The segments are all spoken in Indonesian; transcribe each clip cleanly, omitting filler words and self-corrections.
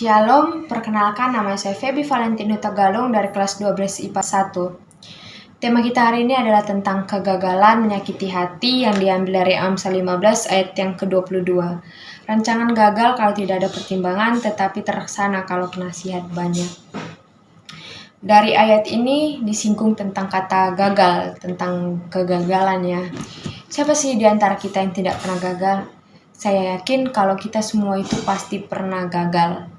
Shalom, perkenalkan nama saya Feby Valentino Tagalong dari kelas 12 IPA 1. Tema kita hari ini adalah tentang kegagalan menyakiti hati yang diambil dari Amsal 15 ayat yang ke-22. Rancangan gagal kalau tidak ada pertimbangan, tetapi terlaksana kalau penasihat banyak. Dari ayat ini disinggung tentang kata gagal, tentang kegagalan ya. Siapa sih di antara kita yang tidak pernah gagal? Saya yakin kalau kita semua itu pasti pernah gagal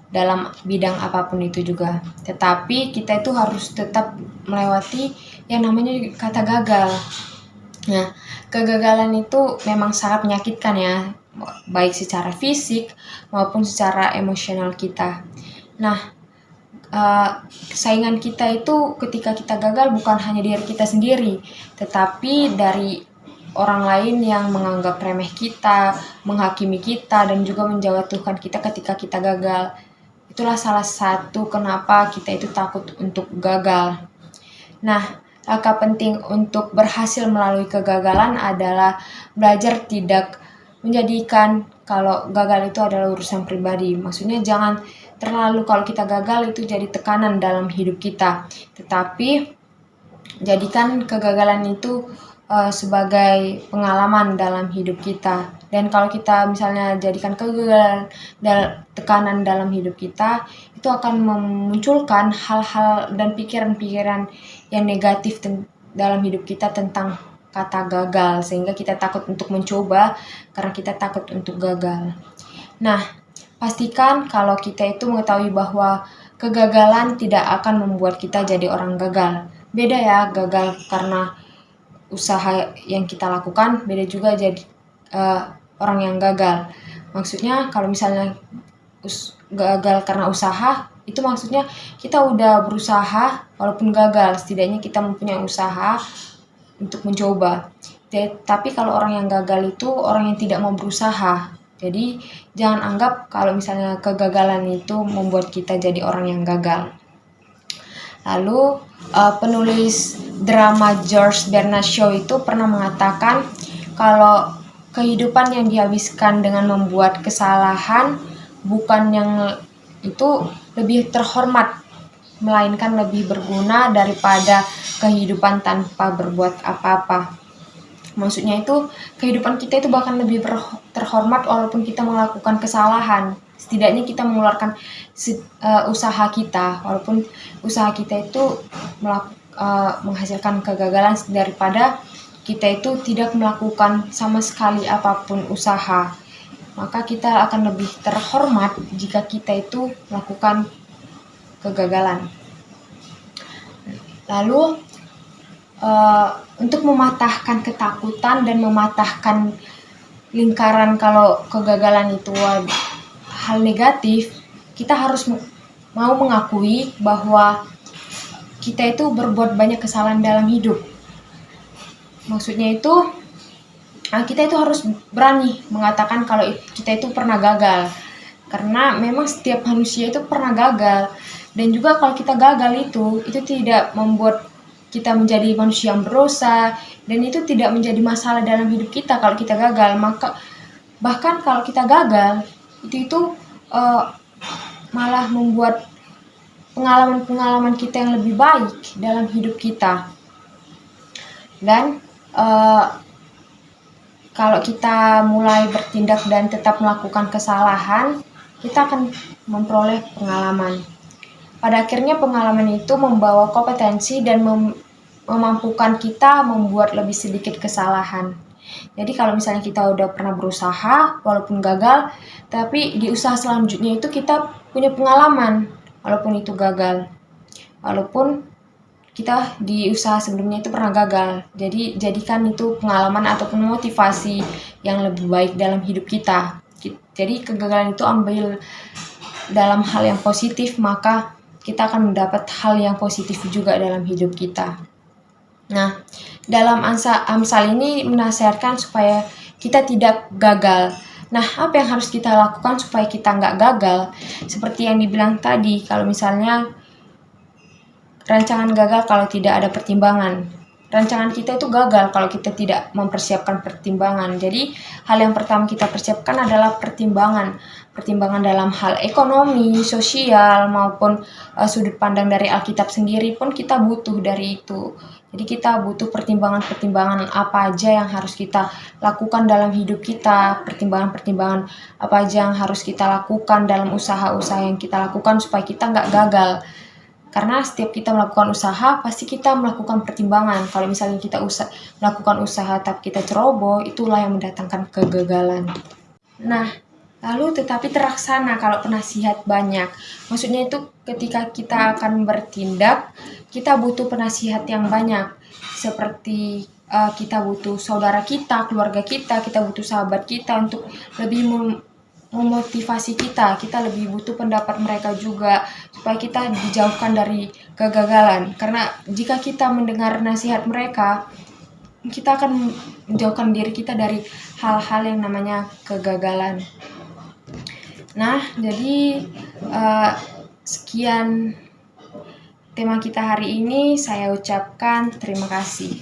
dalam bidang apapun itu juga. Tetapi kita itu harus tetap melewati yang namanya kata gagal. Nah, kegagalan itu memang sangat menyakitkan ya, baik secara fisik maupun secara emosional kita. Nah, saingan kita itu ketika kita gagal bukan hanya diri kita sendiri, tetapi dari orang lain yang menganggap remeh kita, menghakimi kita, dan juga menjatuhkan kita ketika kita gagal. Itulah salah satu kenapa kita itu takut untuk gagal. Nah, langkah penting untuk berhasil melalui kegagalan adalah belajar tidak menjadikan kalau gagal itu adalah urusan pribadi. Maksudnya jangan terlalu kalau kita gagal itu jadi tekanan dalam hidup kita. Tetapi jadikan kegagalan itu sebagai pengalaman dalam hidup kita. Dan kalau kita misalnya jadikan kegagalan dan tekanan dalam hidup kita, itu akan memunculkan hal-hal dan pikiran-pikiran yang negatif dalam hidup kita tentang kata gagal, sehingga kita takut untuk mencoba karena kita takut untuk gagal. Nah, pastikan kalau kita itu mengetahui bahwa kegagalan tidak akan membuat kita jadi orang gagal. Beda ya, gagal karena usaha yang kita lakukan, beda juga jadi orang yang gagal. Maksudnya kalau misalnya gagal karena usaha, itu maksudnya kita udah berusaha walaupun gagal, setidaknya kita mempunyai usaha untuk mencoba. Tapi kalau orang yang gagal itu orang yang tidak mau berusaha. Jadi jangan anggap kalau misalnya kegagalan itu membuat kita jadi orang yang gagal. Lalu penulis drama George Bernard Shaw itu pernah mengatakan kalau kehidupan yang dihabiskan dengan membuat kesalahan bukan yang itu lebih terhormat, melainkan lebih berguna daripada kehidupan tanpa berbuat apa-apa. Maksudnya itu kehidupan kita itu bahkan lebih terhormat walaupun kita melakukan kesalahan. Setidaknya kita mengeluarkan usaha kita, walaupun usaha kita itu menghasilkan kegagalan, daripada kita itu tidak melakukan sama sekali apapun usaha. Maka kita akan lebih terhormat jika kita itu melakukan kegagalan. Lalu untuk mematahkan ketakutan dan mematahkan lingkaran kalau kegagalan itu hal negatif, kita harus mau mengakui bahwa kita itu berbuat banyak kesalahan dalam hidup. Maksudnya itu kita itu harus berani mengatakan kalau kita itu pernah gagal, karena memang setiap manusia itu pernah gagal. Dan juga kalau kita gagal itu tidak membuat kita menjadi manusia yang berdosa, dan itu tidak menjadi masalah dalam hidup kita kalau kita gagal. Maka bahkan kalau kita gagal itu malah membuat pengalaman-pengalaman kita yang lebih baik dalam hidup kita. Dan kalau kita mulai bertindak dan tetap melakukan kesalahan, kita akan memperoleh pengalaman. Pada akhirnya pengalaman itu membawa kompetensi dan memampukan kita membuat lebih sedikit kesalahan. Jadi kalau misalnya kita udah pernah berusaha walaupun gagal, tapi di usaha selanjutnya itu kita punya pengalaman walaupun itu gagal. Walaupun kita di usaha sebelumnya itu pernah gagal. Jadi jadikan itu pengalaman ataupun motivasi yang lebih baik dalam hidup kita. Jadi kegagalan itu ambil dalam hal yang positif, maka kita akan mendapat hal yang positif juga dalam hidup kita. Nah, dalam Amsal ini menasihatkan supaya kita tidak gagal. Nah, apa yang harus kita lakukan supaya kita nggak gagal? Seperti yang dibilang tadi, kalau misalnya rancangan gagal kalau tidak ada pertimbangan. rancangan kita itu gagal kalau kita tidak mempersiapkan pertimbangan. Jadi hal yang pertama kita persiapkan adalah pertimbangan dalam hal ekonomi, sosial, maupun sudut pandang dari Alkitab sendiri pun kita butuh dari itu. Jadi kita butuh pertimbangan-pertimbangan apa aja yang harus kita lakukan dalam hidup kita, pertimbangan-pertimbangan apa aja yang harus kita lakukan dalam usaha-usaha yang kita lakukan supaya kita nggak gagal. Karena setiap kita melakukan usaha, pasti kita melakukan pertimbangan. Kalau misalnya kita melakukan usaha tapi kita ceroboh, itulah yang mendatangkan kegagalan. Nah, lalu tetapi terlaksana kalau penasihat banyak. Maksudnya itu ketika kita akan bertindak, kita butuh penasihat yang banyak. Seperti kita butuh saudara kita, keluarga kita butuh sahabat kita untuk lebih memotivasi kita lebih butuh pendapat mereka juga supaya kita dijauhkan dari kegagalan. Karena jika kita mendengar nasihat mereka, kita akan menjauhkan diri kita dari hal-hal yang namanya kegagalan. Nah, jadi sekian tema kita hari ini. Saya ucapkan terima kasih.